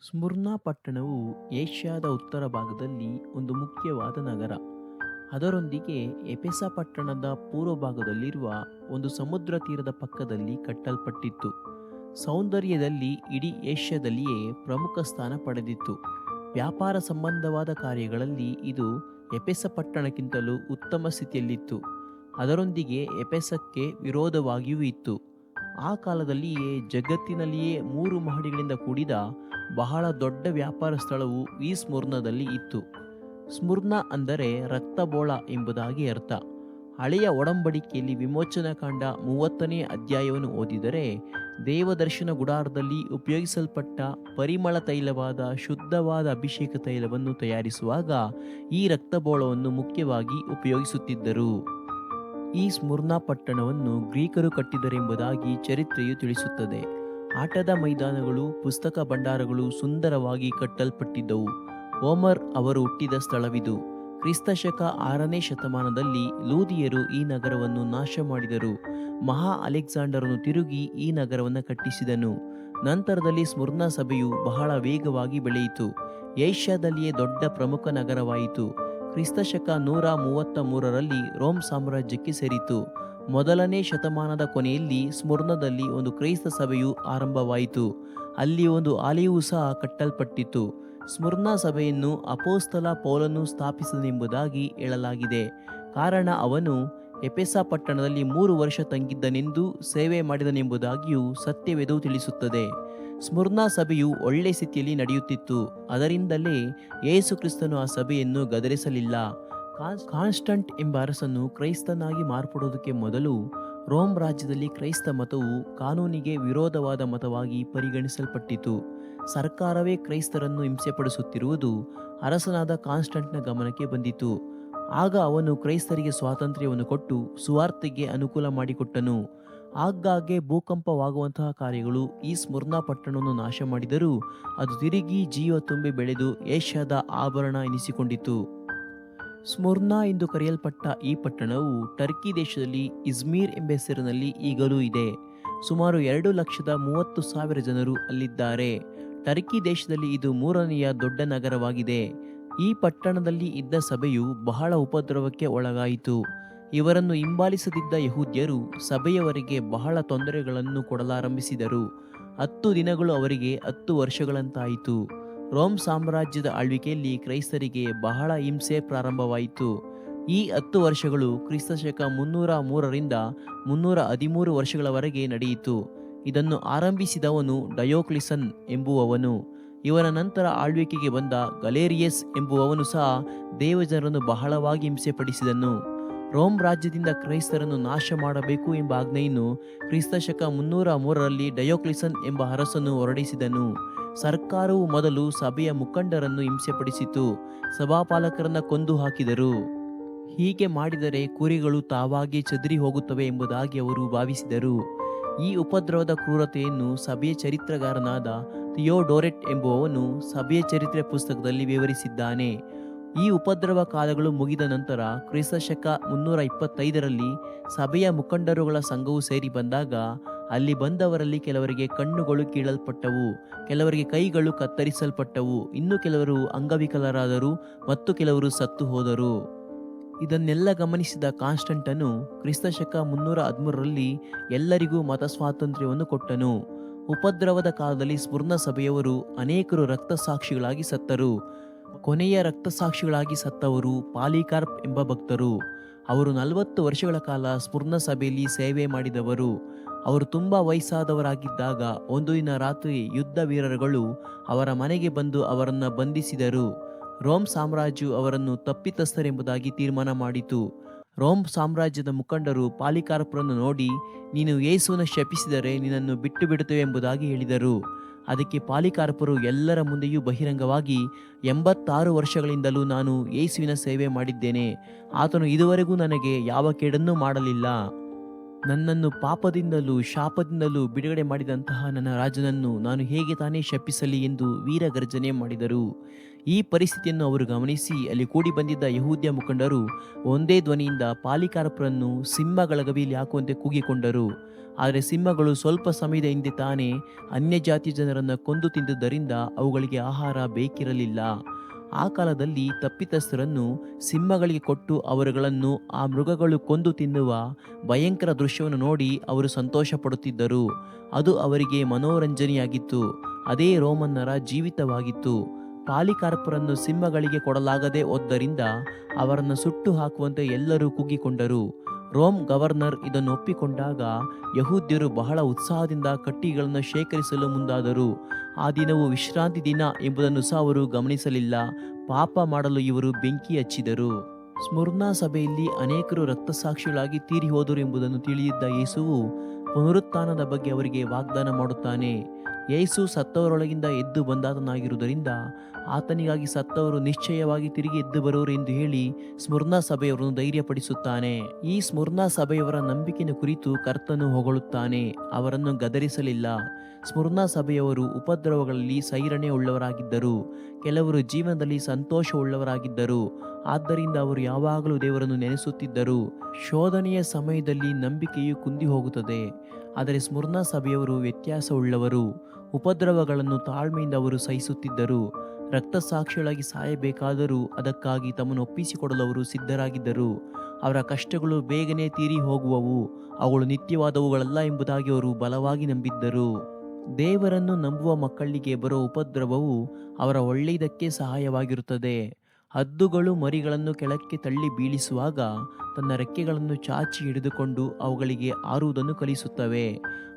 ಸ್ಮುರ್ನಾ ಪಟ್ಟಣವು ಏಷ್ಯಾದ ಉತ್ತರ ಭಾಗದಲ್ಲಿ ಒಂದು ಮುಖ್ಯವಾದ ನಗರ. ಅದರೊಂದಿಗೆ ಎಫೆಸ ಪಟ್ಟಣದ ಪೂರ್ವ ಭಾಗದಲ್ಲಿರುವ ಒಂದು ಸಮುದ್ರ ತೀರದ ಪಕ್ಕದಲ್ಲಿ ಕಟ್ಟಲ್ಪಟ್ಟಿತ್ತು. ಸೌಂದರ್ಯದಲ್ಲಿ ಇಡೀ ಏಷ್ಯಾದಲ್ಲಿಯೇ ಪ್ರಮುಖ ಸ್ಥಾನ ಪಡೆದಿತ್ತು. ವ್ಯಾಪಾರ ಸಂಬಂಧವಾದ ಕಾರ್ಯಗಳಲ್ಲಿ ಇದು ಎಫೆಸ ಪಟ್ಟಣಕ್ಕಿಂತಲೂ ಉತ್ತಮ ಸ್ಥಿತಿಯಲ್ಲಿತ್ತು. ಅದರೊಂದಿಗೆ ಎಫೆಸಕ್ಕೆ ವಿರೋಧವಾಗಿಯೂ ಇತ್ತು. ಆ ಕಾಲದಲ್ಲಿಯೇ ಜಗತ್ತಿನಲ್ಲಿಯೇ 3 ಮಹಡಿಗಳಿಂದ ಕೂಡಿದ ಬಹಳ ದೊಡ್ಡ ವ್ಯಾಪಾರ ಸ್ಥಳವು ಈ ಸ್ಮುರ್ನದಲ್ಲಿ ಇತ್ತು. ಸ್ಮುರ್ನ ಅಂದರೆ ರಕ್ತಬೋಳ ಎಂಬುದಾಗಿ ಅರ್ಥ. ಹಳೆಯ ಒಡಂಬಡಿಕೆಯಲ್ಲಿ ವಿಮೋಚನಕಾಂಡ 30ನೇ ಅಧ್ಯಾಯವನ್ನು ಓದಿದರೆ, ದೇವದರ್ಶನ ಗುಡಾರದಲ್ಲಿ ಉಪಯೋಗಿಸಲ್ಪಟ್ಟ ಪರಿಮಳ ತೈಲವಾದ ಶುದ್ಧವಾದ ಅಭಿಷೇಕ ತೈಲವನ್ನು ತಯಾರಿಸುವಾಗ ಈ ರಕ್ತಬೋಳವನ್ನು ಮುಖ್ಯವಾಗಿ ಉಪಯೋಗಿಸುತ್ತಿದ್ದರು. ಈ ಸ್ಮುರ್ನಾ ಪಟ್ಟಣವನ್ನು ಗ್ರೀಕರು ಕಟ್ಟಿದರೆಂಬುದಾಗಿ ಚರಿತ್ರೆಯು ತಿಳಿಸುತ್ತದೆ. ಆಟದ ಮೈದಾನಗಳು, ಪುಸ್ತಕ ಭಂಡಾರಗಳು ಸುಂದರವಾಗಿ ಕಟ್ಟಲ್ಪಟ್ಟಿದ್ದವು. ಹೋಮರ್ ಅವರು ಹುಟ್ಟಿದ ಸ್ಥಳವಿದು. ಕ್ರಿಸ್ತಶಕ 6ನೇ ಶತಮಾನದಲ್ಲಿ ಲೂದಿಯರು ಈ ನಗರವನ್ನು ನಾಶ ಮಾಡಿದರು. ಮಹಾ ಅಲೆಕ್ಸಾಂಡರನು ತಿರುಗಿ ಈ ನಗರವನ್ನು ಕಟ್ಟಿಸಿದನು. ನಂತರದಲ್ಲಿ ಸ್ಮುರ್ನಾ ಸಭೆಯು ಬಹಳ ವೇಗವಾಗಿ ಬೆಳೆಯಿತು. ಏಷ್ಯಾದಲ್ಲಿಯೇ ದೊಡ್ಡ ಪ್ರಮುಖ ನಗರವಾಯಿತು. ಕ್ರಿಸ್ತಶಕ 133ರಲ್ಲಿ ರೋಮ್ ಸಾಮ್ರಾಜ್ಯಕ್ಕೆ ಸೇರಿತು. ಮೊದಲನೇ ಶತಮಾನದ ಕೊನೆಯಲ್ಲಿ ಸ್ಮುರ್ನದಲ್ಲಿ ಒಂದು ಕ್ರೈಸ್ತ ಸಭೆಯು ಆರಂಭವಾಯಿತು. ಅಲ್ಲಿ ಒಂದು ಆಲಯವೂ ಸಹ ಕಟ್ಟಲ್ಪಟ್ಟಿತು. ಸ್ಮುರ್ನಾ ಸಭೆಯನ್ನು ಅಪೋಸ್ತಲ ಪೌಲನು ಸ್ಥಾಪಿಸಿದನೆಂಬುದಾಗಿ ಹೇಳಲಾಗಿದೆ. ಕಾರಣ ಅವನು ಎಫೆಸ ಪಟ್ಟಣದಲ್ಲಿ 3 ವರ್ಷ ತಂಗಿದ್ದನೆಂದೂ ಸೇವೆ ಮಾಡಿದನೆಂಬುದಾಗಿಯೂ ಸತ್ಯವೇದವು ತಿಳಿಸುತ್ತದೆ. ಸ್ಮುರ್ನಾ ಸಭೆಯು ಒಳ್ಳೆ ಸ್ಥಿತಿಯಲ್ಲಿ ನಡೆಯುತ್ತಿತ್ತು. ಅದರಿಂದಲೇ ಯೇಸು ಕ್ರಿಸ್ತನು ಆ ಸಭೆಯನ್ನು ಗದರಿಸಲಿಲ್ಲ. ಕಾನ್ಸ್ಟಂಟ್ ಎಂಬ ಅರಸನು ಕ್ರೈಸ್ತನಾಗಿ ಮಾರ್ಪಡುವುದಕ್ಕೆ ಮೊದಲು ರೋಮ್ ರಾಜ್ಯದಲ್ಲಿ ಕ್ರೈಸ್ತ ಮತವು ಕಾನೂನಿಗೆ ವಿರೋಧವಾದ ಮತವಾಗಿ ಪರಿಗಣಿಸಲ್ಪಟ್ಟಿತು. ಸರ್ಕಾರವೇ ಕ್ರೈಸ್ತರನ್ನು ಹಿಂಸೆಪಡಿಸುತ್ತಿರುವುದು ಅರಸನಾದ ಕಾನ್ಸ್ಟಂಟ್ನ ಗಮನಕ್ಕೆ ಬಂದಿತು. ಆಗ ಅವನು ಕ್ರೈಸ್ತರಿಗೆ ಸ್ವಾತಂತ್ರ್ಯವನ್ನು ಕೊಟ್ಟು ಸುವಾರ್ತೆಗೆ ಅನುಕೂಲ ಮಾಡಿಕೊಟ್ಟನು. ಆಗಾಗ್ಗೆ ಭೂಕಂಪವಾಗುವಂತಹ ಕಾರ್ಯಗಳು ಈ ಸ್ಮುರ್ನಾ ಪಟ್ಟಣವನ್ನು ನಾಶ ಮಾಡಿದರೂ ಅದು ತಿರುಗಿ ಜೀವ ತುಂಬಿ ಬೆಳೆದು ಏಷ್ಯಾದ ಆಭರಣ ಎನಿಸಿಕೊಂಡಿತು. ಸ್ಮುರ್ನಾ ಎಂದು ಕರೆಯಲ್ಪಟ್ಟ ಈ ಪಟ್ಟಣವು ಟರ್ಕಿ ದೇಶದಲ್ಲಿ ಇಜ್ಮೀರ್ ಎಂಬ ಹೆಸರಿನಲ್ಲಿ ಈಗಲೂ ಇದೆ. ಸುಮಾರು 2,30,000 ಜನರು ಅಲ್ಲಿದ್ದಾರೆ. ಟರ್ಕಿ ದೇಶದಲ್ಲಿ ಇದು 3ನೆಯ ದೊಡ್ಡ ನಗರವಾಗಿದೆ. ಈ ಪಟ್ಟಣದಲ್ಲಿ ಇದ್ದ ಸಭೆಯು ಬಹಳ ಉಪದ್ರವಕ್ಕೆ ಒಳಗಾಯಿತು. ಇವರನ್ನು ಹಿಂಬಾಲಿಸದಿದ್ದ ಯಹೂದ್ಯರು ಸಭೆಯವರಿಗೆ ಬಹಳ ತೊಂದರೆಗಳನ್ನು ಕೊಡಲಾರಂಭಿಸಿದರು. 10 ದಿನಗಳು ಅವರಿಗೆ 10 ವರ್ಷಗಳಂತಾಯಿತು. ರೋಮ್ ಸಾಮ್ರಾಜ್ಯದ ಆಳ್ವಿಕೆಯಲ್ಲಿ ಕ್ರೈಸ್ತರಿಗೆ ಬಹಳ ಹಿಂಸೆ ಪ್ರಾರಂಭವಾಯಿತು. ಈ 10 ವರ್ಷಗಳು ಕ್ರಿಸ್ತಶಕ 303ರಿಂದ 313 ವರ್ಷಗಳವರೆಗೆ ನಡೆಯಿತು. ಇದನ್ನು ಆರಂಭಿಸಿದವನು ಡಯೋಕ್ಲಿಸನ್ ಎಂಬುವವನು. ಇವನ ನಂತರ ಆಳ್ವಿಕೆಗೆ ಬಂದ ಗಲೇರಿಯಸ್ ಎಂಬುವವನು ಸಹ ದೇವಜನರನ್ನು ಬಹಳವಾಗಿ ಹಿಂಸೆಪಡಿಸಿದನು. ರೋಮ್ ರಾಜ್ಯದಿಂದ ಕ್ರೈಸ್ತರನ್ನು ನಾಶ ಮಾಡಬೇಕು ಎಂಬ ಆಜ್ಞೆಯನ್ನು ಕ್ರಿಸ್ತಶಕ 303ರಲ್ಲಿ ಡಯೋಕ್ಲಿಸನ್ ಎಂಬ ಅರಸನು ಹೊರಡಿಸಿದನು. ಸರ್ಕಾರವು ಮೊದಲು ಸಭೆಯ ಮುಖಂಡರನ್ನು ಹಿಂಸೆಪಡಿಸಿತು. ಸಭಾಪಾಲಕರನ್ನ ಕೊಂದು ಹಾಕಿದರು. ಹೀಗೆ ಮಾಡಿದರೆ ಕುರಿಗಳು ತಾವಾಗಿ ಚದುರಿ ಹೋಗುತ್ತವೆ ಎಂಬುದಾಗಿ ಅವರು ಭಾವಿಸಿದರು. ಈ ಉಪದ್ರವದ ಕ್ರೂರತೆಯನ್ನು ಸಭೆಯ ಚರಿತ್ರಗಾರನಾದ ಥಿಯೋಡೋರೆಟ್ ಎಂಬುವವನು ಸಭೆಯ ಚರಿತ್ರೆ ಪುಸ್ತಕದಲ್ಲಿ ವಿವರಿಸಿದ್ದಾನೆ. ಈ ಉಪದ್ರವ ಕಾಲಗಳು ಮುಗಿದ ನಂತರ ಕ್ರಿಸ್ತಶಕ 325ರಲ್ಲಿ ಸಭೆಯ ಮುಖಂಡರುಗಳ ಸಂಘವು ಸೇರಿ ಬಂದಾಗ ಅಲ್ಲಿ ಬಂದವರಲ್ಲಿ ಕೆಲವರಿಗೆ ಕಣ್ಣುಗಳು ಕೀಳಲ್ಪಟ್ಟವು, ಕೆಲವರಿಗೆ ಕೈಗಳು ಕತ್ತರಿಸಲ್ಪಟ್ಟವು, ಇನ್ನು ಕೆಲವರು ಅಂಗವಿಕಲರಾದರು ಮತ್ತು ಕೆಲವರು ಸತ್ತು ಹೋದರು. ಇದನ್ನೆಲ್ಲ ಗಮನಿಸಿದ ಕಾನ್ಸ್ಟಂಟನು ಕ್ರಿಸ್ತಶಕ 313ರಲ್ಲಿ ಎಲ್ಲರಿಗೂ ಮತ ಸ್ವಾತಂತ್ರ್ಯವನ್ನು ಕೊಟ್ಟನು. ಉಪದ್ರವದ ಕಾಲದಲ್ಲಿ ಸ್ಮುರ್ನ ಸಭೆಯವರು ಅನೇಕರು ರಕ್ತಸಾಕ್ಷಿಗಳಾಗಿ ಸತ್ತರು. ಕೊನೆಯ ರಕ್ತಸಾಕ್ಷಿಗಳಾಗಿ ಸತ್ತವರು ಪಾಲಿಕಾರ್ಪ್ ಎಂಬ ಭಕ್ತರು. ಅವರು 40 ವರ್ಷಗಳ ಕಾಲ ಸ್ಮುರ್ನ ಸಭೆಯಲ್ಲಿ ಸೇವೆ ಮಾಡಿದವರು. ಅವರು ತುಂಬಾ ವಯಸ್ಸಾದವರಾಗಿದ್ದಾಗ ಒಂದು ದಿನ ರಾತ್ರಿ ಯುದ್ಧ ವೀರರುಗಳು ಅವರ ಮನೆಗೆ ಬಂದು ಅವರನ್ನು ಬಂಧಿಸಿದರು. ರೋಮ್ ಸಾಮ್ರಾಜ್ಯವು ಅವರನ್ನು ತಪ್ಪಿತಸ್ಥರೆಂಬುದಾಗಿ ತೀರ್ಮಾನ ಮಾಡಿತು. ರೋಮ್ ಸಾಮ್ರಾಜ್ಯದ ಮುಖಂಡರು ಪಾಲಿಕಾರ್ಪ್ರನ್ನು ನೋಡಿ, ನೀನು ಯೇಸುವನ್ನು ಶಪಿಸಿದರೆ ನಿನ್ನನ್ನು ಬಿಟ್ಟು ಬಿಡುತ್ತೇವೆ ಎಂಬುದಾಗಿ ಹೇಳಿದರು. ಅದಕ್ಕೆ ಪಾಲಿಕಾರ್ಪರು ಎಲ್ಲರ ಮುಂದೆಯೂ ಬಹಿರಂಗವಾಗಿ, 86 ವರ್ಷಗಳಿಂದಲೂ ನಾನು ಯೇಸುವಿನ ಸೇವೆ ಮಾಡಿದ್ದೇನೆ. ಆತನು ಇದುವರೆಗೂ ನನಗೆ ಯಾವ ಕೇಡನ್ನೂ ಮಾಡಲಿಲ್ಲ. ನನ್ನನ್ನು ಪಾಪದಿಂದಲೂ ಶಾಪದಿಂದಲೂ ಬಿಡುಗಡೆ ಮಾಡಿದಂತಹ ನನ್ನ ರಾಜನನ್ನು ನಾನು ಹೇಗೆ ತಾನೇ ಶಪಿಸಲಿ ಎಂದು ವೀರಗರ್ಜನೆ ಮಾಡಿದರು. ಈ ಪರಿಸ್ಥಿತಿಯನ್ನು ಅವರು ಗಮನಿಸಿ ಅಲ್ಲಿ ಕೂಡಿ ಬಂದಿದ್ದ ಯಹೂದ್ಯ ಮುಖಂಡರು ಒಂದೇ ಧ್ವನಿಯಿಂದ ಪಾಲಿಕಾರ್ಪರನ್ನು ಸಿಂಹಗಳ ಗವಿಯಲ್ಲಿ ಹಾಕುವಂತೆ ಕೂಗಿಕೊಂಡರು. ಆದರೆ ಸಿಂಹಗಳು ಸ್ವಲ್ಪ ಸಮಯದ ಹಿಂದೆ ತಾನೇ ಅನ್ಯಜಾತಿ ಜನರನ್ನು ಕೊಂದು ತಿಂದುದರಿಂದ ಅವುಗಳಿಗೆ ಆಹಾರ ಬೇಕಿರಲಿಲ್ಲ. ಆ ಕಾಲದಲ್ಲಿ ತಪ್ಪಿತಸ್ಥರನ್ನು ಸಿಂಹಗಳಿಗೆ ಕೊಟ್ಟು ಅವರುಗಳನ್ನು ಆ ಮೃಗಗಳು ಕೊಂದು ತಿನ್ನುವ ಭಯಂಕರ ದೃಶ್ಯವನ್ನು ನೋಡಿ ಅವರು ಸಂತೋಷ ಪಡುತ್ತಿದ್ದರು. ಅದು ಅವರಿಗೆ ಮನೋರಂಜನೆಯಾಗಿತ್ತು. ಅದೇ ರೋಮನ್ನರ ಜೀವಿತವಾಗಿತ್ತು. ಪಾಲಿಕಾರ್ಪರನ್ನು ಸಿಂಹಗಳಿಗೆ ಕೊಡಲಾಗದೆ ಹೋದ್ದರಿಂದ ಅವರನ್ನು ಸುಟ್ಟು ಹಾಕುವಂತೆ ಎಲ್ಲರೂ ಕೂಗಿಕೊಂಡರು. ರೋಮ್ ಗವರ್ನರ್ ಇದನ್ನು ಒಪ್ಪಿಕೊಂಡಾಗ ಯಹೂದ್ಯರು ಬಹಳ ಉತ್ಸಾಹದಿಂದ ಕಟ್ಟಿಗಳನ್ನು ಶೇಖರಿಸಲು ಮುಂದಾದರು. ಆ ದಿನವು ವಿಶ್ರಾಂತಿ ದಿನ ಎಂಬುದನ್ನು ಸಹ ಅವರು ಗಮನಿಸಲಿಲ್ಲ. ಪಾಪ ಮಾಡಲು ಇವರು ಬೆಂಕಿ ಹಚ್ಚಿದರು. ಸ್ಮುರ್ನಾ ಸಭೆಯಲ್ಲಿ ಅನೇಕರು ರಕ್ತಸಾಕ್ಷಿಗಳಾಗಿ ತೀರಿ ಹೋದರು ಎಂಬುದನ್ನು ತಿಳಿದಿದ್ದ ಯೇಸುವು ಪುನರುತ್ಥಾನದ ಬಗ್ಗೆ ಅವರಿಗೆ ವಾಗ್ದಾನ ಮಾಡುತ್ತಾನೆ. ಯೇಸು ಸತ್ತವರೊಳಗಿಂದ ಎದ್ದು ಬಂದಾತನಾಗಿರುವುದರಿಂದ ಆತನಿಗಾಗಿ ಸತ್ತವರು ನಿಶ್ಚಯವಾಗಿ ತಿರುಗಿ ಎದ್ದು ಬರುವರು ಎಂದು ಹೇಳಿ ಸ್ಮುರ್ನಾ ಸಭೆಯವರನ್ನು ಧೈರ್ಯಪಡಿಸುತ್ತಾನೆ. ಈ ಸ್ಮುರ್ನಾ ಸಭೆಯವರ ನಂಬಿಕೆಯ ಕುರಿತು ಕರ್ತನು ಹೊಗಳುತ್ತಾನೆ. ಅವರನ್ನು ಗದರಿಸಲಿಲ್ಲ. ಸ್ಮುರ್ನಾ ಸಭೆಯವರು ಉಪದ್ರವಗಳಲ್ಲಿ ಸೈರಣೆ ಉಳ್ಳವರಾಗಿದ್ದರು. ಕೆಲವರು ಜೀವನದಲ್ಲಿ ಸಂತೋಷವುಳ್ಳವರಾಗಿದ್ದರು. ಆದ್ದರಿಂದ ಅವರು ಯಾವಾಗಲೂ ದೇವರನ್ನು ನೆನೆಸುತ್ತಿದ್ದರು. ಶೋಧನೆಯ ಸಮಯದಲ್ಲಿ ನಂಬಿಕೆಯು ಕುಂದಿ ಹೋಗುತ್ತದೆ. ಆದರೆ ಸ್ಮುರ್ನಾ ಸಭೆಯವರು ವ್ಯತ್ಯಾಸವುಳ್ಳವರು. ಉಪದ್ರವಗಳನ್ನು ತಾಳ್ಮೆಯಿಂದ ಅವರು ಸಹಿಸುತ್ತಿದ್ದರು. ರಕ್ತಸಾಕ್ಷಿಗಳಾಗಿ ಸಾಯಬೇಕಾದರೂ ಅದಕ್ಕಾಗಿ ತಮ್ಮನ್ನು ಒಪ್ಪಿಸಿಕೊಡಲು ಅವರು ಸಿದ್ಧರಾಗಿದ್ದರು. ಅವರ ಕಷ್ಟಗಳು ಬೇಗನೆ ತೀರಿ ಹೋಗುವವು, ಅವುಗಳು ನಿತ್ಯವಾದವುಗಳಲ್ಲ ಎಂಬುದಾಗಿ ಅವರು ಬಲವಾಗಿ ನಂಬಿದ್ದರು. ದೇವರನ್ನು ನಂಬುವ ಮಕ್ಕಳಿಗೆ ಬರುವ ಉಪದ್ರವವು ಅವರ ಒಳ್ಳೆಯದಕ್ಕೆ ಸಹಾಯವಾಗಿರುತ್ತದೆ. ಹದ್ದುಗಳು ಮರಿಗಳನ್ನು ಕೆಳಕ್ಕೆ ತಳ್ಳಿ ಬೀಳಿಸುವಾಗ ತನ್ನ ರೆಕ್ಕೆಗಳನ್ನು ಚಾಚಿ ಹಿಡಿದುಕೊಂಡು ಅವುಗಳಿಗೆ ಹಾರುವುದನ್ನು ಕಲಿಸುತ್ತವೆ.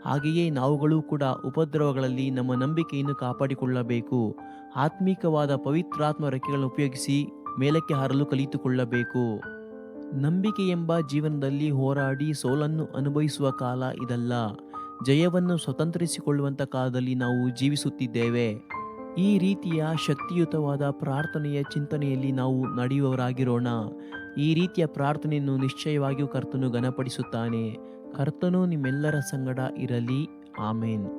ಹಾಗೆಯೇ ನಾವುಗಳು ಕೂಡ ಉಪದ್ರವಗಳಲ್ಲಿ ನಮ್ಮ ನಂಬಿಕೆಯನ್ನು ಕಾಪಾಡಿಕೊಳ್ಳಬೇಕು. ಆತ್ಮಿಕವಾದ ಪವಿತ್ರಾತ್ಮ ರೆಕ್ಕೆಗಳನ್ನು ಉಪಯೋಗಿಸಿ ಮೇಲಕ್ಕೆ ಹಾರಲು ಕಲಿತುಕೊಳ್ಳಬೇಕು. ನಂಬಿಕೆ ಎಂಬ ಜೀವನದಲ್ಲಿ ಹೋರಾಡಿ ಸೋಲನ್ನು ಅನುಭವಿಸುವ ಕಾಲ ಇದಲ್ಲ. ಜಯವನ್ನು ಸ್ವತಂತ್ರಿಸಿಕೊಳ್ಳುವಂಥ ಕಾಲದಲ್ಲಿ ನಾವು ಜೀವಿಸುತ್ತಿದ್ದೇವೆ. ಈ ರೀತಿಯ ಶಕ್ತಿಯುತವಾದ ಪ್ರಾರ್ಥನೆಯ ಚಿಂತನೆಯಲ್ಲಿ ನಾವು ನಡೆಯುವವರಾಗಿರೋಣ. ಈ ರೀತಿಯ ಪ್ರಾರ್ಥನೆಯನ್ನು ನಿಶ್ಚಯವಾಗಿಯೂ ಕರ್ತನು ಘನಪಡಿಸುತ್ತಾನೆ. ಕರ್ತನು ನಿಮ್ಮೆಲ್ಲರ ಸಂಗಡ ಇರಲಿ. ಆಮೇನ್.